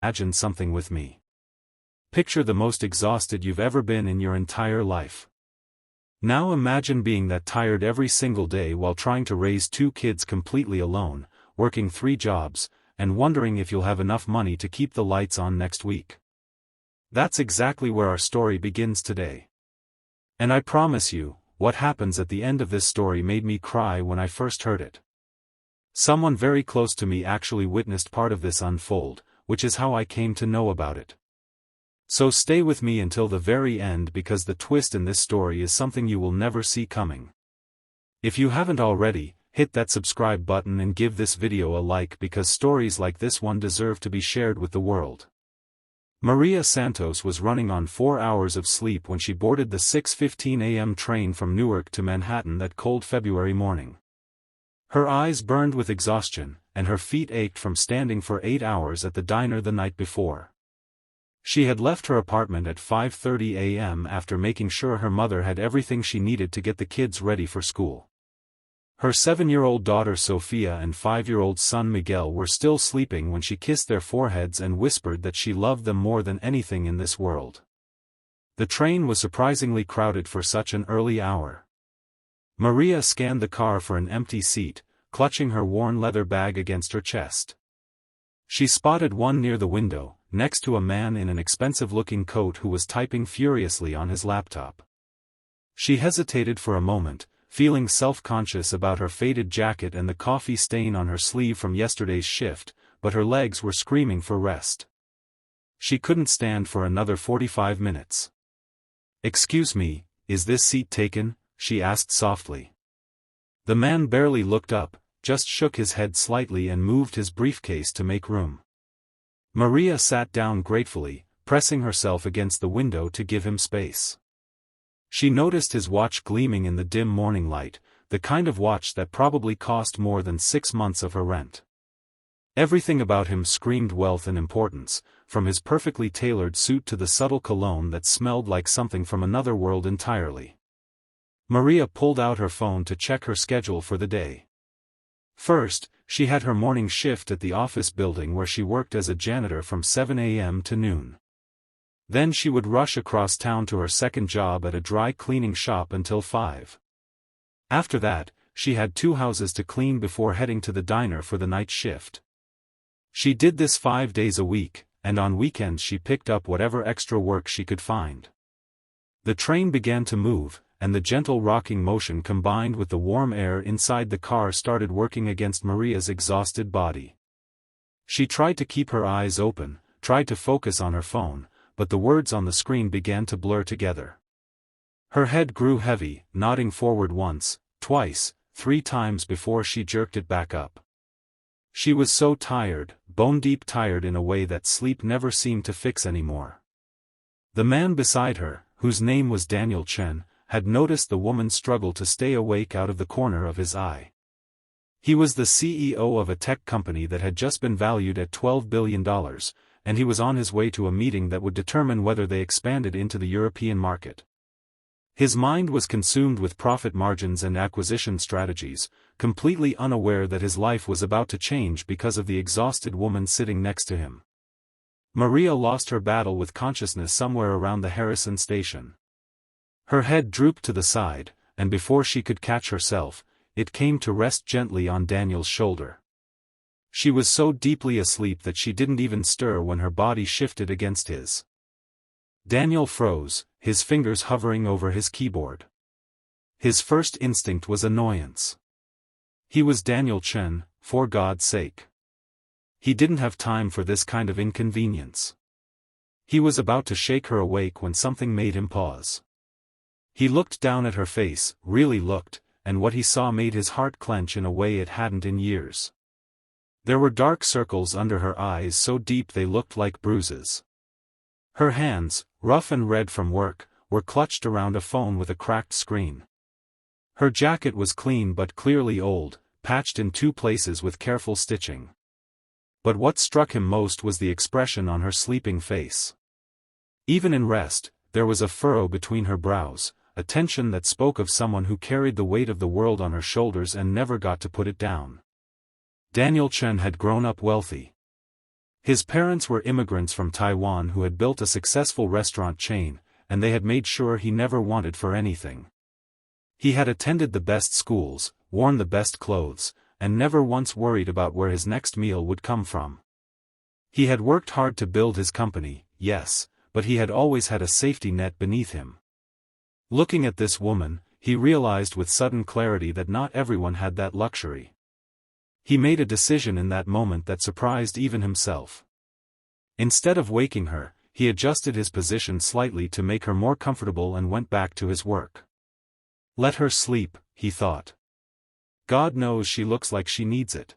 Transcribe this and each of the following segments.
Imagine something with me. Picture the most exhausted you've ever been in your entire life. Now imagine being that tired every single day while trying to raise 2 kids completely alone, working 3 jobs, and wondering if you'll have enough money to keep the lights on next week. That's exactly where our story begins today. And I promise you, what happens at the end of this story made me cry when I first heard it. Someone very close to me actually witnessed part of this unfold, which is how I came to know about it. So stay with me until the very end because the twist in this story is something you will never see coming. If you haven't already, hit that subscribe button and give this video a like because stories like this one deserve to be shared with the world. Maria Santos was running on 4 hours of sleep when she boarded the 6:15 a.m. train from Newark to Manhattan that cold February morning. Her eyes burned with exhaustion, and her feet ached from standing for 8 hours at the diner the night before. She had left her apartment at 5:30 a.m. after making sure her mother had everything she needed to get the kids ready for school. Her 7-year-old daughter Sophia and 5-year-old son Miguel were still sleeping when she kissed their foreheads and whispered that she loved them more than anything in this world. The train was surprisingly crowded for such an early hour. Maria scanned the car for an empty seat, clutching her worn leather bag against her chest. She spotted one near the window, next to a man in an expensive-looking coat who was typing furiously on his laptop. She hesitated for a moment, feeling self-conscious about her faded jacket and the coffee stain on her sleeve from yesterday's shift, but her legs were screaming for rest. She couldn't stand for another 45 minutes. "Excuse me, is this seat taken?" she asked softly. The man barely looked up, just shook his head slightly and moved his briefcase to make room. Maria sat down gratefully, pressing herself against the window to give him space. She noticed his watch gleaming in the dim morning light, the kind of watch that probably cost more than 6 months of her rent. Everything about him screamed wealth and importance, from his perfectly tailored suit to the subtle cologne that smelled like something from another world entirely. Maria pulled out her phone to check her schedule for the day. First, she had her morning shift at the office building where she worked as a janitor from 7 a.m. to noon. Then she would rush across town to her second job at a dry cleaning shop until 5. After that, she had 2 houses to clean before heading to the diner for the night shift. She did this 5 days a week, and on weekends she picked up whatever extra work she could find. The train began to move, and the gentle rocking motion combined with the warm air inside the car started working against Maria's exhausted body. She tried to keep her eyes open, tried to focus on her phone, but the words on the screen began to blur together. Her head grew heavy, nodding forward once, twice, 3 times before she jerked it back up. She was so tired, bone-deep tired in a way that sleep never seemed to fix anymore. The man beside her, whose name was Daniel Chen, had noticed the woman's struggle to stay awake out of the corner of his eye. He was the CEO of a tech company that had just been valued at $12 billion, and he was on his way to a meeting that would determine whether they expanded into the European market. His mind was consumed with profit margins and acquisition strategies, completely unaware that his life was about to change because of the exhausted woman sitting next to him. Maria lost her battle with consciousness somewhere around the Harrison station. Her head drooped to the side, and before she could catch herself, it came to rest gently on Daniel's shoulder. She was so deeply asleep that she didn't even stir when her body shifted against his. Daniel froze, his fingers hovering over his keyboard. His first instinct was annoyance. He was Daniel Chen, for God's sake. He didn't have time for this kind of inconvenience. He was about to shake her awake when something made him pause. He looked down at her face, really looked, and what he saw made his heart clench in a way it hadn't in years. There were dark circles under her eyes so deep they looked like bruises. Her hands, rough and red from work, were clutched around a phone with a cracked screen. Her jacket was clean but clearly old, patched in 2 places with careful stitching. But what struck him most was the expression on her sleeping face. Even in rest, there was a furrow between her brows, a tension that spoke of someone who carried the weight of the world on her shoulders and never got to put it down. Daniel Chen had grown up wealthy. His parents were immigrants from Taiwan who had built a successful restaurant chain, and they had made sure he never wanted for anything. He had attended the best schools, worn the best clothes, and never once worried about where his next meal would come from. He had worked hard to build his company, yes, but he had always had a safety net beneath him. Looking at this woman, he realized with sudden clarity that not everyone had that luxury. He made a decision in that moment that surprised even himself. Instead of waking her, he adjusted his position slightly to make her more comfortable and went back to his work. Let her sleep, he thought. God knows she looks like she needs it.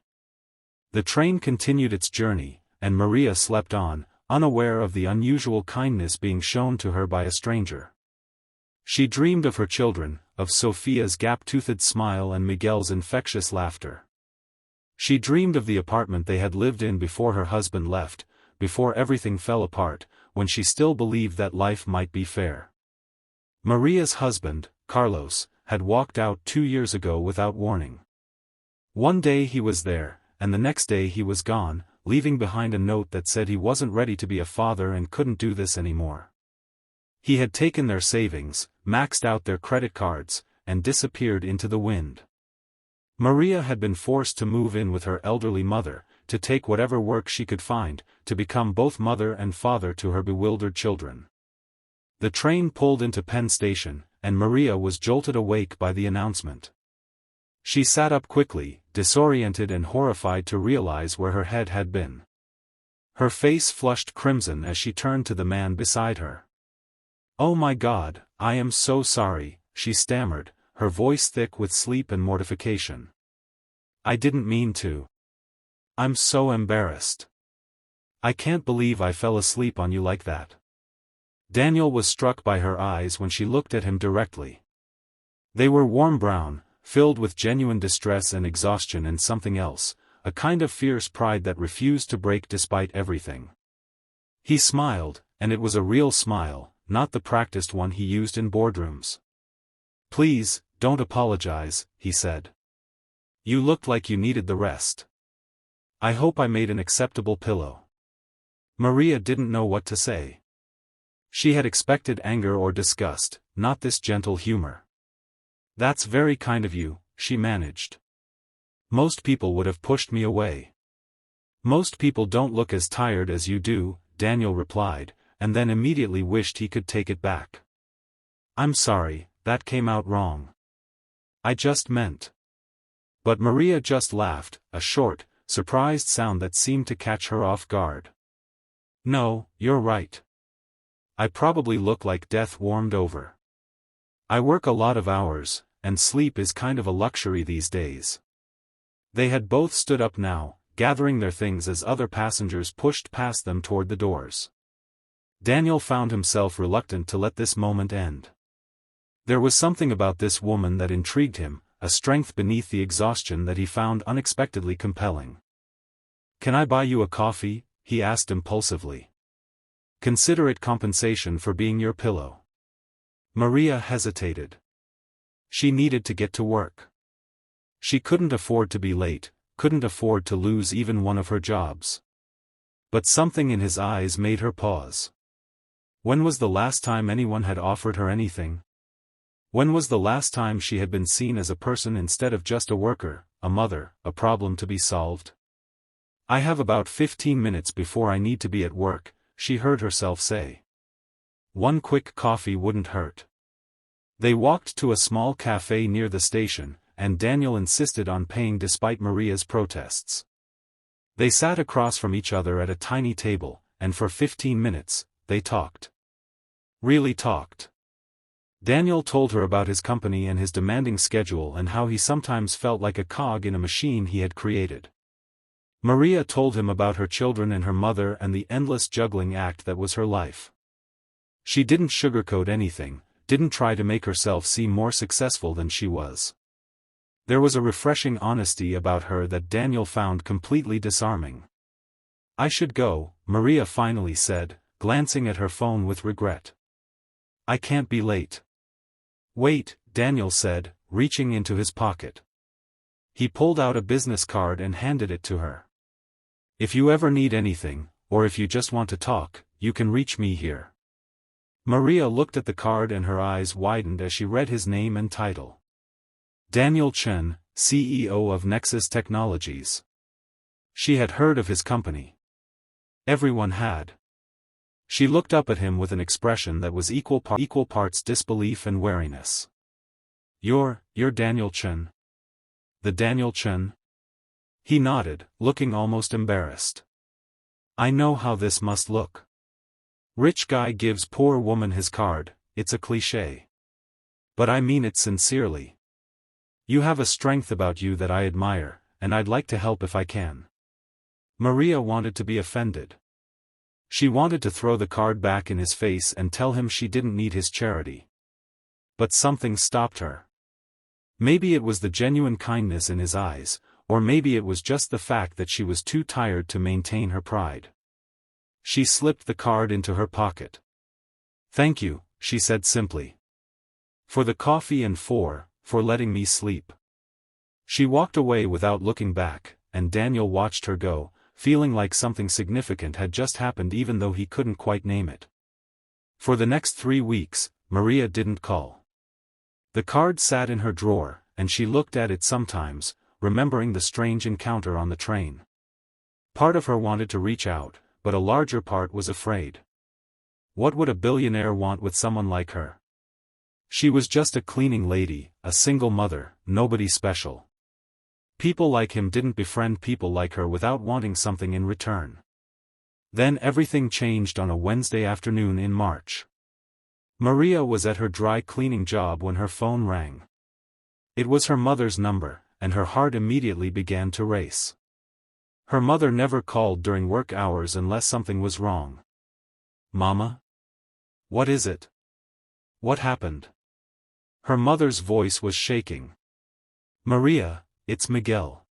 The train continued its journey, and Maria slept on, unaware of the unusual kindness being shown to her by a stranger. She dreamed of her children, of Sophia's gap-toothed smile and Miguel's infectious laughter. She dreamed of the apartment they had lived in before her husband left, before everything fell apart, when she still believed that life might be fair. Maria's husband, Carlos, had walked out 2 years ago without warning. One day he was there, and the next day he was gone, leaving behind a note that said he wasn't ready to be a father and couldn't do this anymore. He had taken their savings, maxed out their credit cards, and disappeared into the wind. Maria had been forced to move in with her elderly mother, to take whatever work she could find, to become both mother and father to her bewildered children. The train pulled into Penn Station, and Maria was jolted awake by the announcement. She sat up quickly, disoriented and horrified to realize where her head had been. Her face flushed crimson as she turned to the man beside her. "Oh my God, I am so sorry," she stammered, her voice thick with sleep and mortification. "I didn't mean to. I'm so embarrassed. I can't believe I fell asleep on you like that." Daniel was struck by her eyes when she looked at him directly. They were warm brown, filled with genuine distress and exhaustion and something else, a kind of fierce pride that refused to break despite everything. He smiled, and it was a real smile, not the practiced one he used in boardrooms. "Please, don't apologize," he said. "You looked like you needed the rest. I hope I made an acceptable pillow." Maria didn't know what to say. She had expected anger or disgust, not this gentle humor. "That's very kind of you," she managed. "Most people would have pushed me away." "Most people don't look as tired as you do," Daniel replied, and then immediately wished he could take it back. "I'm sorry, that came out wrong. I just meant." But Maria just laughed, a short, surprised sound that seemed to catch her off guard. "No, you're right. I probably look like death warmed over. I work a lot of hours, and sleep is kind of a luxury these days." They had both stood up now, gathering their things as other passengers pushed past them toward the doors. Daniel found himself reluctant to let this moment end. There was something about this woman that intrigued him, a strength beneath the exhaustion that he found unexpectedly compelling. "Can I buy you a coffee?" he asked impulsively. "Consider it compensation for being your pillow." Maria hesitated. She needed to get to work. She couldn't afford to be late, couldn't afford to lose even one of her jobs. But something in his eyes made her pause. When was the last time anyone had offered her anything? When was the last time she had been seen as a person instead of just a worker, a mother, a problem to be solved? "I have about 15 minutes before I need to be at work," she heard herself say. One quick coffee wouldn't hurt. They walked to a small cafe near the station, and Daniel insisted on paying despite Maria's protests. They sat across from each other at a tiny table, and for 15 minutes, they talked. Really talked. Daniel told her about his company and his demanding schedule and how he sometimes felt like a cog in a machine he had created. Maria told him about her children and her mother and the endless juggling act that was her life. She didn't sugarcoat anything, didn't try to make herself seem more successful than she was. There was a refreshing honesty about her that Daniel found completely disarming. "I should go," Maria finally said, glancing at her phone with regret. "I can't be late." "Wait," Daniel said, reaching into his pocket. He pulled out a business card and handed it to her. "If you ever need anything, or if you just want to talk, you can reach me here. Maria looked at the card and her eyes widened as she read his name and title. Daniel Chen, CEO of Nexus Technologies. She had heard of his company. Everyone had. She looked up at him with an expression that was equal parts disbelief and wariness. You're Daniel Chen? The Daniel Chen? He nodded, looking almost embarrassed. I know how this must look. Rich guy gives poor woman his card, it's a cliché. But I mean it sincerely. You have a strength about you that I admire, and I'd like to help if I can. Maria wanted to be offended. She wanted to throw the card back in his face and tell him she didn't need his charity. But something stopped her. Maybe it was the genuine kindness in his eyes, or maybe it was just the fact that she was too tired to maintain her pride. She slipped the card into her pocket. Thank you, she said simply. For the coffee and for letting me sleep. She walked away without looking back, and Daniel watched her go, feeling like something significant had just happened even though he couldn't quite name it. For the next 3 weeks, Maria didn't call. The card sat in her drawer, and she looked at it sometimes, remembering the strange encounter on the train. Part of her wanted to reach out, but a larger part was afraid. What would a billionaire want with someone like her? She was just a cleaning lady, a single mother, nobody special. People like him didn't befriend people like her without wanting something in return. Then everything changed on a Wednesday afternoon in March. Maria was at her dry cleaning job when her phone rang. It was her mother's number, and her heart immediately began to race. Her mother never called during work hours unless something was wrong. Mama? What is it? What happened? Her mother's voice was shaking. Maria, it's Miguel.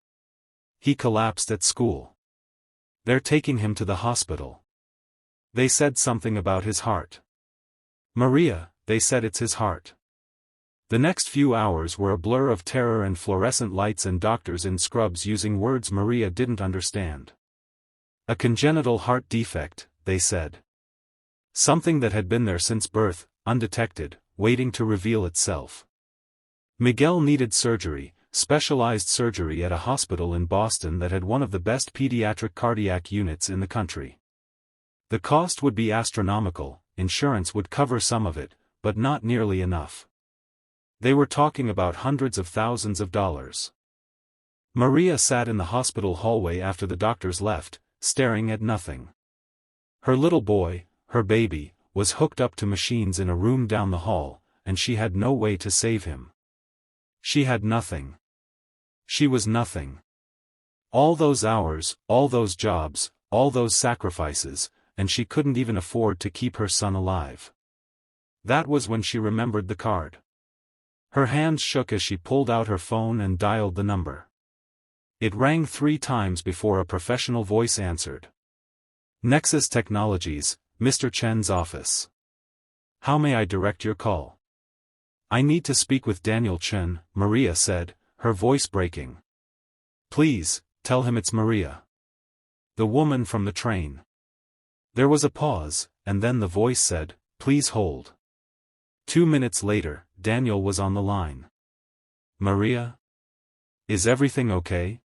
He collapsed at school. They're taking him to the hospital. They said something about his heart. Maria, they said it's his heart. The next few hours were a blur of terror and fluorescent lights and doctors in scrubs using words Maria didn't understand. A congenital heart defect, they said. Something that had been there since birth, undetected, waiting to reveal itself. Miguel needed surgery, specialized surgery at a hospital in Boston that had one of the best pediatric cardiac units in the country. The cost would be astronomical, insurance would cover some of it, but not nearly enough. They were talking about hundreds of thousands of dollars. Maria sat in the hospital hallway after the doctors left, staring at nothing. Her little boy, her baby, was hooked up to machines in a room down the hall, and she had no way to save him. She had nothing. She was nothing. All those hours, all those jobs, all those sacrifices, and she couldn't even afford to keep her son alive. That was when she remembered the card. Her hands shook as she pulled out her phone and dialed the number. It rang 3 times before a professional voice answered. Nexus Technologies, Mr. Chen's office. How may I direct your call? I need to speak with Daniel Chen, Maria said, her voice breaking. Please, tell him it's Maria. The woman from the train. There was a pause, and then the voice said, please hold. 2 minutes later, Daniel was on the line. Maria? Is everything okay?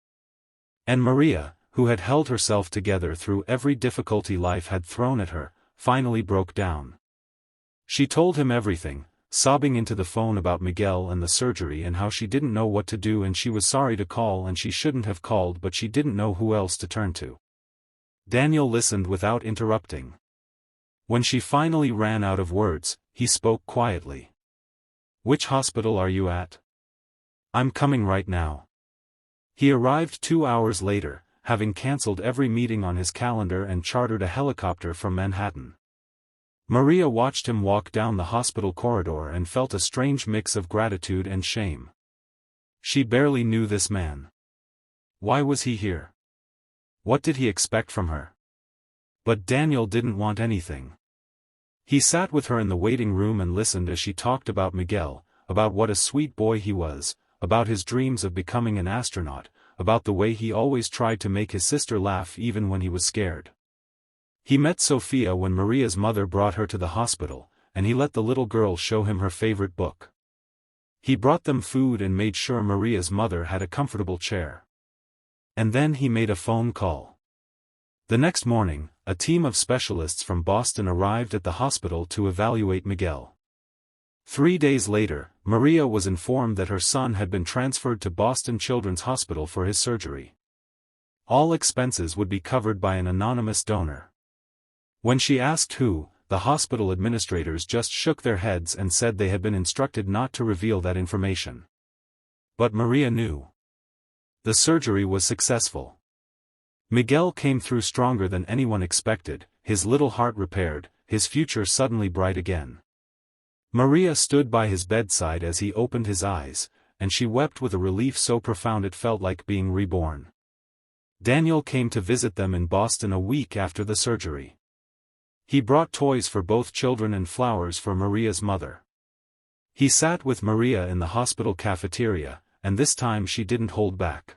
And Maria, who had held herself together through every difficulty life had thrown at her, finally broke down. She told him everything, sobbing into the phone about Miguel and the surgery and how she didn't know what to do and she was sorry to call and she shouldn't have called but she didn't know who else to turn to. Daniel listened without interrupting. When she finally ran out of words, he spoke quietly. Which hospital are you at? I'm coming right now. He arrived 2 hours later, having cancelled every meeting on his calendar and chartered a helicopter from Manhattan. Maria watched him walk down the hospital corridor and felt a strange mix of gratitude and shame. She barely knew this man. Why was he here? What did he expect from her? But Daniel didn't want anything. He sat with her in the waiting room and listened as she talked about Miguel, about what a sweet boy he was, about his dreams of becoming an astronaut, about the way he always tried to make his sister laugh even when he was scared. He met Sophia when Maria's mother brought her to the hospital, and he let the little girl show him her favorite book. He brought them food and made sure Maria's mother had a comfortable chair. And then he made a phone call. The next morning, a team of specialists from Boston arrived at the hospital to evaluate Miguel. 3 days later, Maria was informed that her son had been transferred to Boston Children's Hospital for his surgery. All expenses would be covered by an anonymous donor. When she asked who, the hospital administrators just shook their heads and said they had been instructed not to reveal that information. But Maria knew. The surgery was successful. Miguel came through stronger than anyone expected, his little heart repaired, his future suddenly bright again. Maria stood by his bedside as he opened his eyes, and she wept with a relief so profound it felt like being reborn. Daniel came to visit them in Boston a week after the surgery. He brought toys for both children and flowers for Maria's mother. He sat with Maria in the hospital cafeteria, and this time she didn't hold back.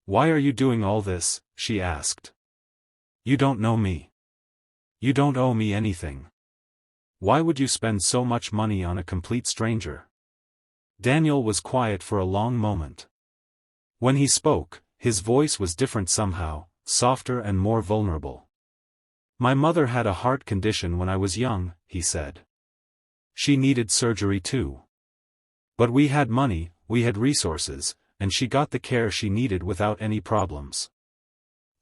"Why are you doing all this?" she asked. "You don't know me. You don't owe me anything. Why would you spend so much money on a complete stranger?" Daniel was quiet for a long moment. When he spoke, his voice was different somehow, softer and more vulnerable. "My mother had a heart condition when I was young," he said. "She needed surgery too. But we had money, we had resources, and she got the care she needed without any problems.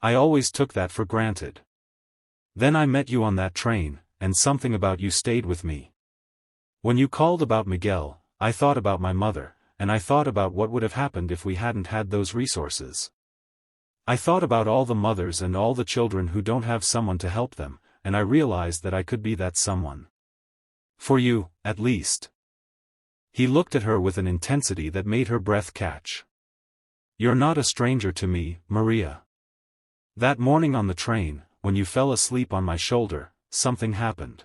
I always took that for granted. Then I met you on that train, and something about you stayed with me. When you called about Miguel, I thought about my mother, and I thought about what would have happened if we hadn't had those resources. I thought about all the mothers and all the children who don't have someone to help them, and I realized that I could be that someone. For you, at least." He looked at her with an intensity that made her breath catch. "You're not a stranger to me, Maria. That morning on the train, when you fell asleep on my shoulder, something happened.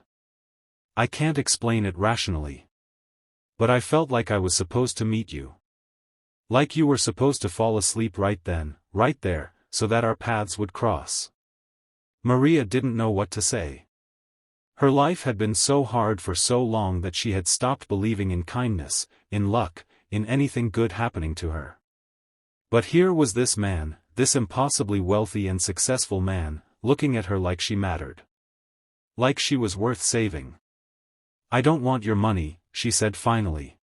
I can't explain it rationally. But I felt like I was supposed to meet you. Like you were supposed to fall asleep right then, right there, so that our paths would cross." Maria didn't know what to say. Her life had been so hard for so long that she had stopped believing in kindness, in luck, in anything good happening to her. But here was this man, this impossibly wealthy and successful man, looking at her like she mattered. Like she was worth saving. "I don't want your money," she said finally.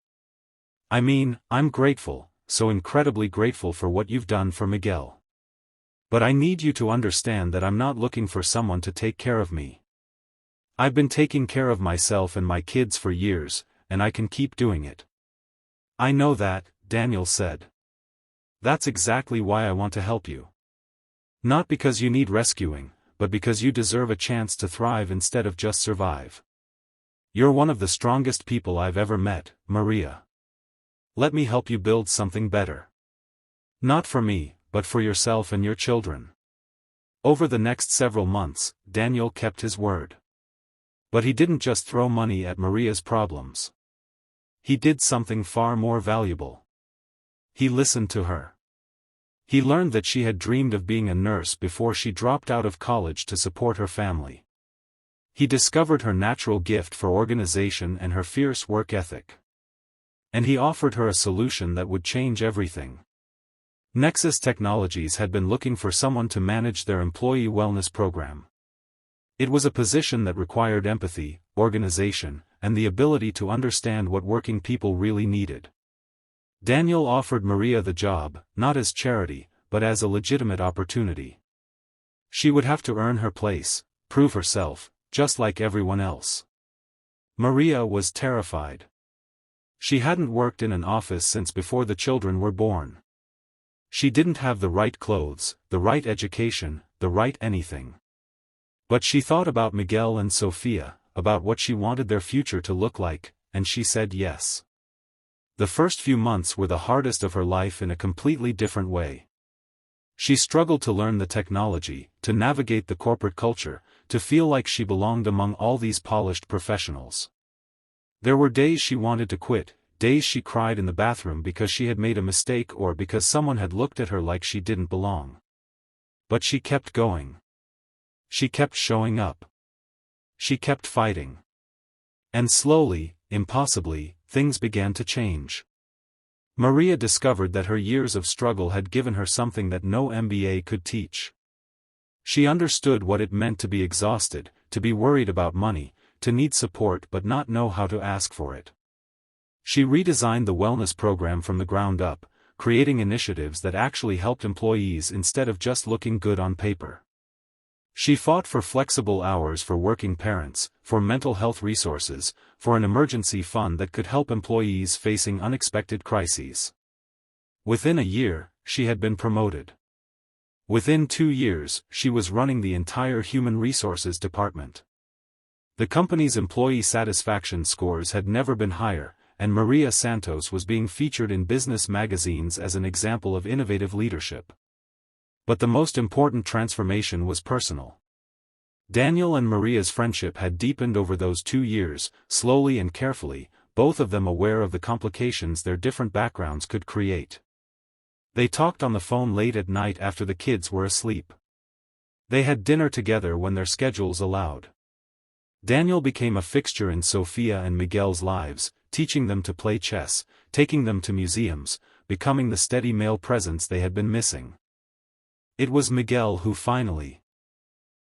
"I mean, I'm grateful, so incredibly grateful for what you've done for Miguel. But I need you to understand that I'm not looking for someone to take care of me. I've been taking care of myself and my kids for years, and I can keep doing it." "I know that," Daniel said. "That's exactly why I want to help you. Not because you need rescuing, but because you deserve a chance to thrive instead of just survive. You're one of the strongest people I've ever met, Maria. Let me help you build something better. Not for me, but for yourself and your children." Over the next several months, Daniel kept his word. But he didn't just throw money at Maria's problems. He did something far more valuable. He listened to her. He learned that she had dreamed of being a nurse before she dropped out of college to support her family. He discovered her natural gift for organization and her fierce work ethic. And he offered her a solution that would change everything. Nexus Technologies had been looking for someone to manage their employee wellness program. It was a position that required empathy, organization, and the ability to understand what working people really needed. Daniel offered Maria the job, not as charity, but as a legitimate opportunity. She would have to earn her place, prove herself, just like everyone else. Maria was terrified. She hadn't worked in an office since before the children were born. She didn't have the right clothes, the right education, the right anything. But she thought about Miguel and Sophia, about what she wanted their future to look like, and she said yes. The first few months were the hardest of her life in a completely different way. She struggled to learn the technology, to navigate the corporate culture, to feel like she belonged among all these polished professionals. There were days she wanted to quit, days she cried in the bathroom because she had made a mistake or because someone had looked at her like she didn't belong. But she kept going. She kept showing up. She kept fighting. And slowly, impossibly, things began to change. Maria discovered that her years of struggle had given her something that no MBA could teach. She understood what it meant to be exhausted, to be worried about money, to need support but not know how to ask for it. She redesigned the wellness program from the ground up, creating initiatives that actually helped employees instead of just looking good on paper. She fought for flexible hours for working parents, for mental health resources, for an emergency fund that could help employees facing unexpected crises. Within a year, she had been promoted. Within 2 years, she was running the entire human resources department. The company's employee satisfaction scores had never been higher, and Maria Santos was being featured in business magazines as an example of innovative leadership. But the most important transformation was personal. Daniel and Maria's friendship had deepened over those 2 years, slowly and carefully, both of them aware of the complications their different backgrounds could create. They talked on the phone late at night after the kids were asleep. They had dinner together when their schedules allowed. Daniel became a fixture in Sofia and Miguel's lives, teaching them to play chess, taking them to museums, becoming the steady male presence they had been missing. It was Miguel who finally